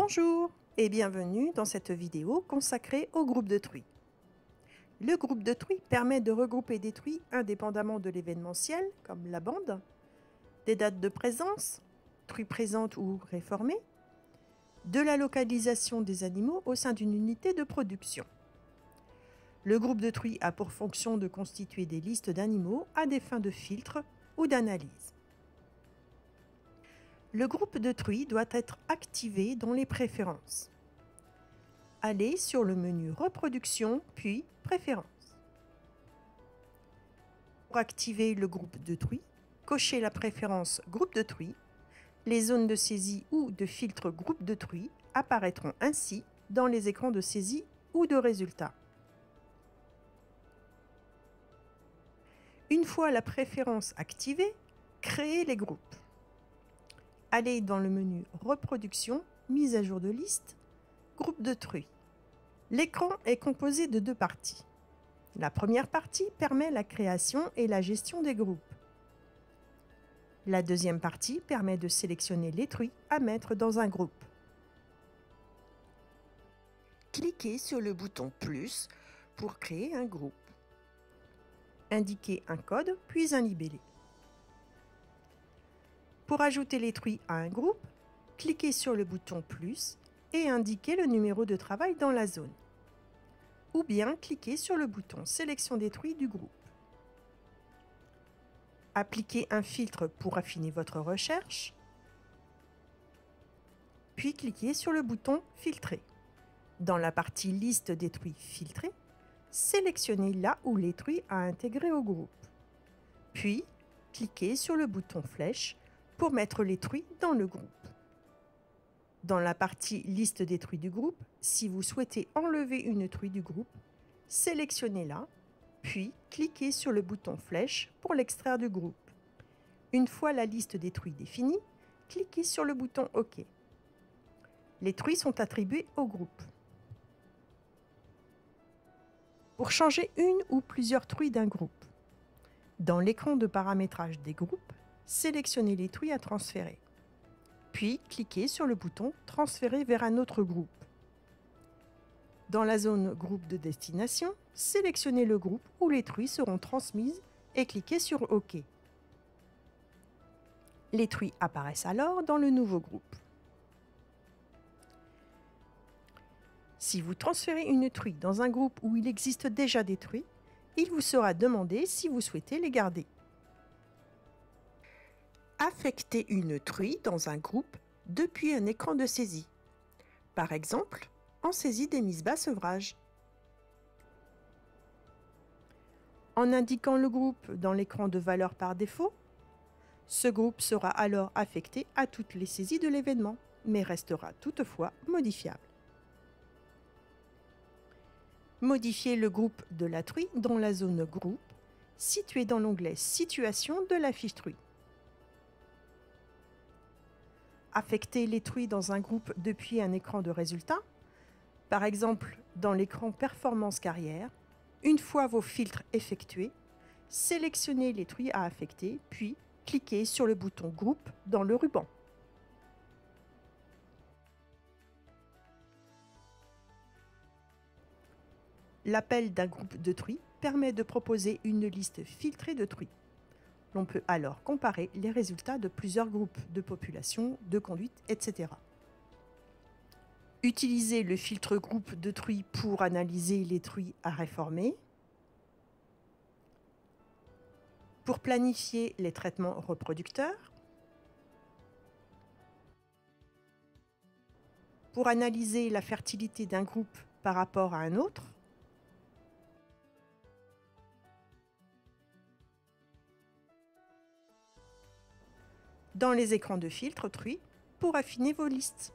Bonjour et bienvenue dans cette vidéo consacrée au groupe de truies. Le groupe de truies permet de regrouper des truies indépendamment de l'événementiel, comme la bande, des dates de présence, truies présentes ou réformées, de la localisation des animaux au sein d'une unité de production. Le groupe de truies a pour fonction de constituer des listes d'animaux à des fins de filtre ou d'analyse. Le groupe de truies doit être activé dans les préférences. Allez sur le menu Reproduction, puis Préférences. Pour activer le groupe de truies, cochez la préférence Groupe de truies. Les zones de saisie ou de filtre groupe de truies apparaîtront ainsi dans les écrans de saisie ou de résultats. Une fois la préférence activée, créez les groupes. Allez dans le menu Reproduction, Mise à jour de liste, Groupe de truies. L'écran est composé de deux parties. La première partie permet la création et la gestion des groupes. La deuxième partie permet de sélectionner les truies à mettre dans un groupe. Cliquez sur le bouton plus pour créer un groupe. Indiquez un code puis un libellé. Pour ajouter les truies à un groupe, cliquez sur le bouton plus et indiquez le numéro de travail dans la zone. Ou bien cliquez sur le bouton Sélection des truies du groupe. Appliquez un filtre pour affiner votre recherche, puis cliquez sur le bouton Filtrer. Dans la partie Liste des truies filtrées, sélectionnez là où les truies à intégrer au groupe. Puis, cliquez sur le bouton Flèche pour mettre les truies dans le groupe. Dans la partie Liste des truies du groupe, si vous souhaitez enlever une truie du groupe, sélectionnez-la, puis cliquez sur le bouton Flèche pour l'extraire du groupe. Une fois la liste des truies définie, cliquez sur le bouton OK. Les truies sont attribuées au groupe. Pour changer une ou plusieurs truies d'un groupe, dans l'écran de paramétrage des groupes, sélectionnez les truies à transférer. Puis, cliquez sur le bouton « Transférer vers un autre groupe ». Dans la zone « Groupe de destination », sélectionnez le groupe où les truies seront transmises et cliquez sur « OK ». Les truies apparaissent alors dans le nouveau groupe. Si vous transférez une truie dans un groupe où il existe déjà des truies, il vous sera demandé si vous souhaitez les garder. Affectez une truie dans un groupe depuis un écran de saisie. Par exemple, en saisie des mises bas sevrage. En indiquant le groupe dans l'écran de valeur par défaut, ce groupe sera alors affecté à toutes les saisies de l'événement, mais restera toutefois modifiable. Modifiez le groupe de la truie dans la zone Groupe, située dans l'onglet Situation de la fiche truie. Affectez les truies dans un groupe depuis un écran de résultats, par exemple dans l'écran Performance carrière. Une fois vos filtres effectués, sélectionnez les truies à affecter, puis cliquez sur le bouton Groupe dans le ruban. L'appel d'un groupe de truies permet de proposer une liste filtrée de truies. L'on peut alors comparer les résultats de plusieurs groupes de population, de conduite, etc. Utilisez le filtre groupe de truies pour analyser les truies à réformer. Pour planifier les traitements reproducteurs. Pour analyser la fertilité d'un groupe par rapport à un autre. Dans les écrans de filtre truies pour affiner vos listes.